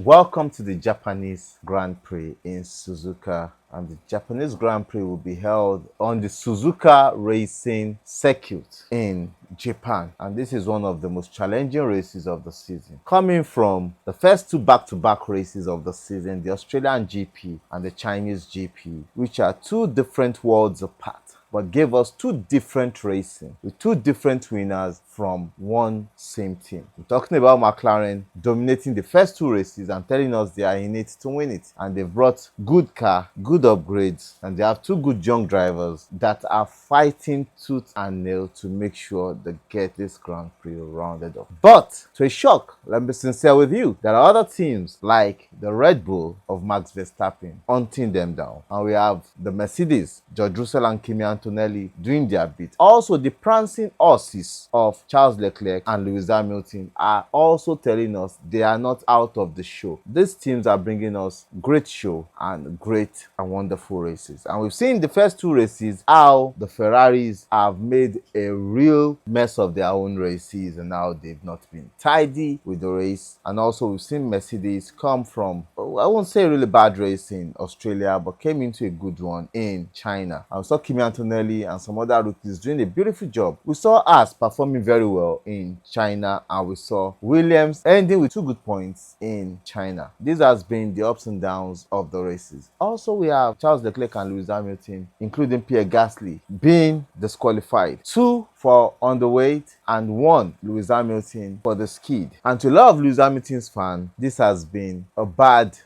Welcome to the Japanese Grand Prix in Suzuka, and the Japanese Grand Prix will be held on the Suzuka Racing Circuit in Japan, and this is one of the most challenging races of the season. Coming from the first two back-to-back races of the season, the Australian GP and the Chinese GP, which are two different worlds apart, but gave us two different racing with two different winners from one same team. We're talking about McLaren dominating the first two races and telling us they are in it to win it. And they've brought good car, good upgrades, and they have two good young drivers that are fighting tooth and nail to make sure they get this Grand Prix rounded up. But to a shock, let me be sincere with you, there are other teams like the Red Bull of Max Verstappen hunting them down. And we have the Mercedes, George Russell and Kimi Antonelli doing their bit. Also, the prancing horses of Charles Leclerc and Lewis Hamilton are also telling us they are not out of the show. These teams are bringing us great show and great and wonderful races. And we've seen the first two races how the Ferraris have made a real mess of their own races and how they've not been tidy with the race. And also we've seen Mercedes come from, I won't say really bad race in Australia, but came into a good one in China. And we saw Kimi Antonelli and some other rookies doing a beautiful job. We saw us performing very well in China, and we saw Williams ending with 2 good points in China. This has been the ups and downs of the races. Also, we have Charles Leclerc and Lewis Hamilton, including Pierre Gasly, being disqualified. 2 for underweight and 1 Lewis Hamilton for the skid. And to a lot of Lewis Hamilton's fans, this has been a bad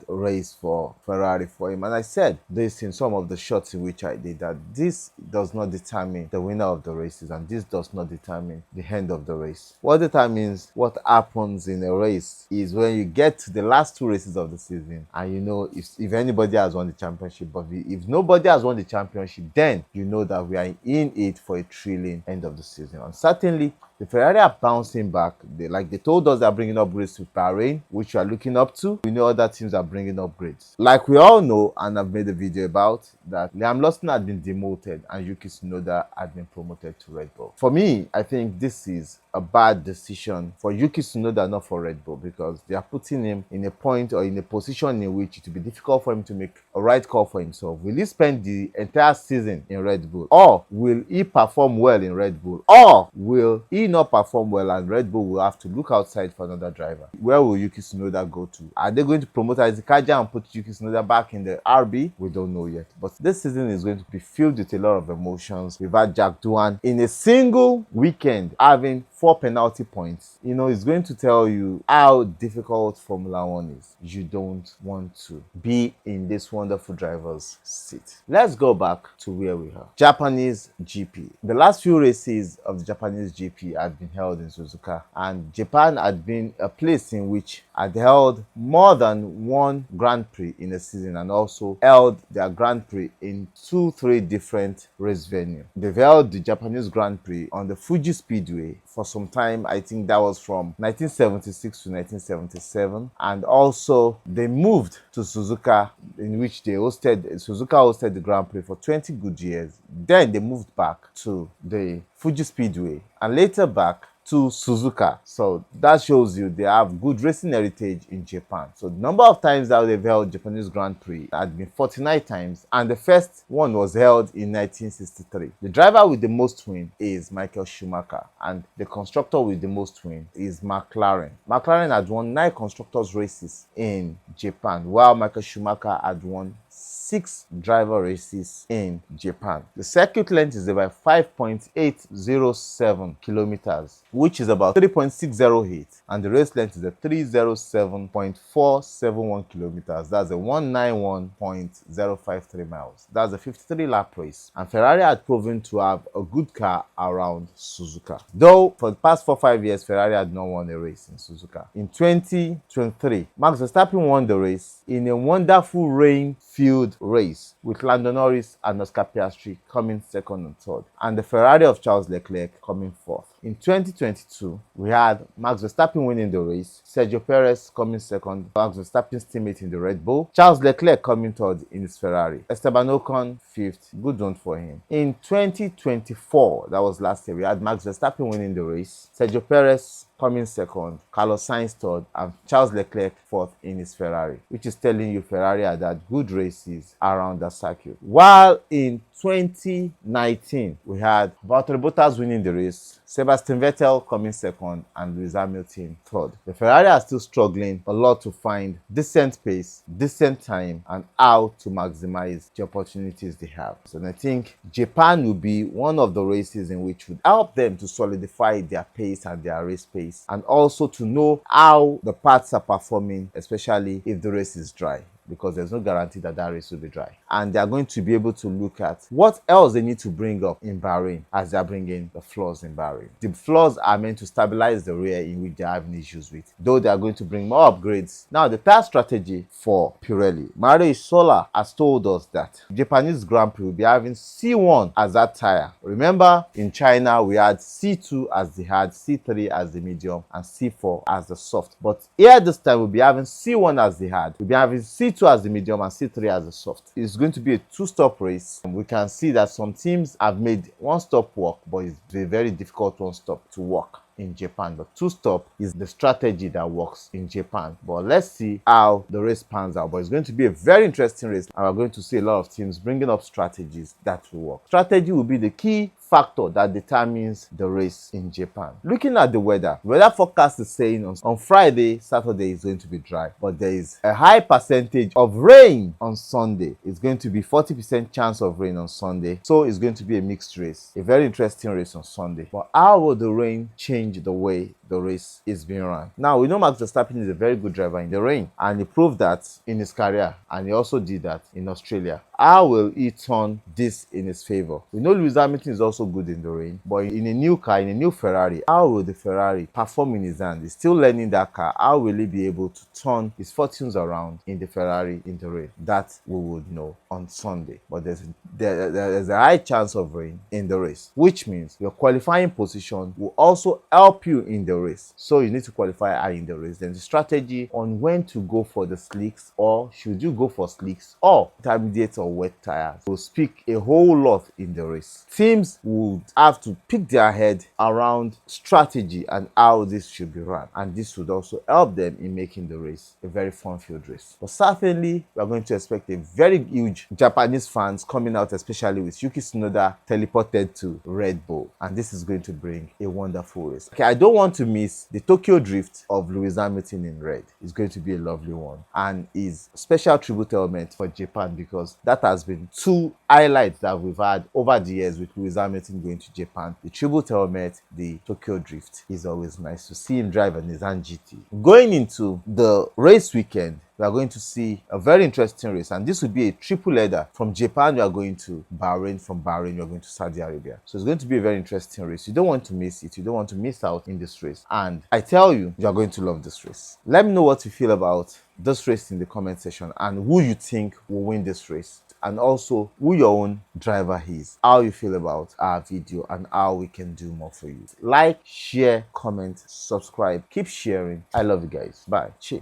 race for Ferrari for him. And I said this in some of the shots in which I did, that this does not determine the winner of the races, and this does not determine the end of the race. What determines what happens in a race is when you get to the last 2 races of the season, and you know if anybody has won the championship. But if nobody has won the championship, then you know that we are in it for a thrilling end of the season. And certainly the Ferrari are bouncing back. They told us they're bringing upgrades to Bahrain, which we are looking up to. We know other teams are bringing upgrades. Like we all know, and I've made a video about, that Liam Lawson had been demoted and Yuki Tsunoda had been promoted to Red Bull. For me, I think this is a bad decision for Yuki Tsunoda, not for Red Bull, because they are putting him in a point or in a position in which it will be difficult for him to make a right call for himself. Will he spend the entire season in Red Bull, or will he perform well in Red Bull, or will he not perform well and Red Bull will have to look outside for another driver? Where will Yuki Tsunoda go to? Are they going to promote Isaac Kaja and put Yuki Tsunoda back in the RB? We don't know yet. But this season is going to be filled with a lot of emotions. We've had Jack Doohan in a single weekend having 4 penalty points. You know, it's going to tell you how difficult Formula One is. You don't want to be in this wonderful driver's seat. Let's go back to where we are. Japanese GP. The last few races of the Japanese GP had been held in Suzuka, and Japan had been a place in which had held more than 1 Grand Prix in a season, and also held their Grand Prix in 2-3 different race venues. They've held the Japanese Grand Prix on the Fuji Speedway for some time. I think that was from 1976 to 1977, and also they moved to Suzuka, in which Suzuka hosted the Grand Prix for 20 good years. Then they moved back to the Fuji Speedway and later back to Suzuka. So that shows you they have good racing heritage in Japan. So the number of times that they've held Japanese Grand Prix had been 49 times, and the first one was held in 1963. The driver with the most wins is Michael Schumacher, and the constructor with the most wins is McLaren. McLaren had won 9 constructors races in Japan, while Michael Schumacher had won 6 driver races in Japan. The circuit length is about 5.807 kilometers, which is about 3.608, and the race length is a 307.471 kilometers. That's a 191.053 miles. That's a 53 lap race, and Ferrari had proven to have a good car around Suzuka. Though for the past 4-5 years, Ferrari had not won a race in Suzuka. In 2023, Max Verstappen won the race in a wonderful rain-filled race, with Lando Norris and Oscar Piastri coming 2nd and 3rd, and the Ferrari of Charles Leclerc coming 4th. In 2022, we had Max Verstappen winning the race, Sergio Perez coming 2nd, Max Verstappen's teammate in the Red Bull, Charles Leclerc coming 3rd in his Ferrari, Esteban Ocon 5th, good one for him. In 2024, that was last year, we had Max Verstappen winning the race, Sergio Perez coming second, Carlos Sainz third, and Charles Leclerc fourth in his Ferrari, which is telling you Ferrari had had good races around the circuit. While in 2019, we had Valtteri Bottas winning the race, Sebastian Vettel coming second, and Lewis Hamilton third. The Ferrari are still struggling a lot to find decent pace, decent time, and how to maximize the opportunities they have. So I think Japan will be one of the races in which would help them to solidify their pace and their race pace, and also to know how the parts are performing, especially if the race is dry, because there's no guarantee that that race will be dry. And they are going to be able to look at what else they need to bring up in Bahrain as they are bringing the flaws in Bahrain. The flaws are meant to stabilize the rear in which they are having issues with, though they are going to bring more upgrades. Now, the third strategy for Pirelli, Mario Isola has told us that Japanese Grand Prix will be having C1 as that tire. Remember, in China, we had C2 as the hard, C3 as the medium, and C4 as the soft. But here this time, we'll be having C1 as the hard, we'll be having C2 as the medium, and C3 as the soft. It's going to be a two-stop race. We can see that some teams have made one-stop work, but it's a very difficult one-stop to work in Japan. But two-stop is the strategy that works in Japan. But let's see how the race pans out. But it's going to be a very interesting race, and we're going to see a lot of teams bringing up strategies that will work. Strategy will be the key factor that determines the race in Japan. Looking at the weather forecast is saying on Friday, Saturday is going to be dry, but there is a high percentage of rain on Sunday. It's going to be 40% chance of rain on Sunday, so it's going to be a mixed race, a very interesting race on Sunday. But how will the rain change the way the race is being run? Now, we know Max Verstappen is a very good driver in the rain, and he proved that in his career, and he also did that in Australia. How will he turn this in his favor? We know Lewis Hamilton is also good in the rain, but in a new car, in a new Ferrari, how will the Ferrari perform in his hand? He's still learning that car. How will he be able to turn his fortunes around in the Ferrari in the rain? That we would know on Sunday. But there's a high chance of rain in the race, which means your qualifying position will also help you in the race. So you need to qualify high in the race. Then the strategy on when to go for the slicks, or should you go for slicks or intermediate or wet tires, will speak a whole lot in the race. Teams would have to pick their head around strategy and how this should be run, and this would also help them in making the race a very fun-filled race. But certainly, we are going to expect a very huge Japanese fans coming out, especially with Yuki Tsunoda teleported to Red Bull, and this is going to bring a wonderful race. Okay, I don't want to miss the Tokyo Drift of Lewis Hamilton in red. It's going to be a lovely one, and is special tribute element for Japan, because that has been two highlights that we've had over the years with Lewis Hamilton going to Japan. The tribute helmet, the Tokyo Drift, is always nice to see him drive on his GT. Going into the race weekend, we are going to see a very interesting race, and this will be a triple header. From Japan, we are going to Bahrain. From Bahrain, we are going to Saudi Arabia. So it's going to be a very interesting race. You don't want to miss it. You don't want to miss out in this race. And I tell you, you are going to love this race. Let me know what you feel about this race in the comment section, and who you think will win this race, and also who your own driver is, how you feel about our video, and how we can do more for you. Like, share, comment, subscribe, keep sharing. I love you guys. Bye. Cheers.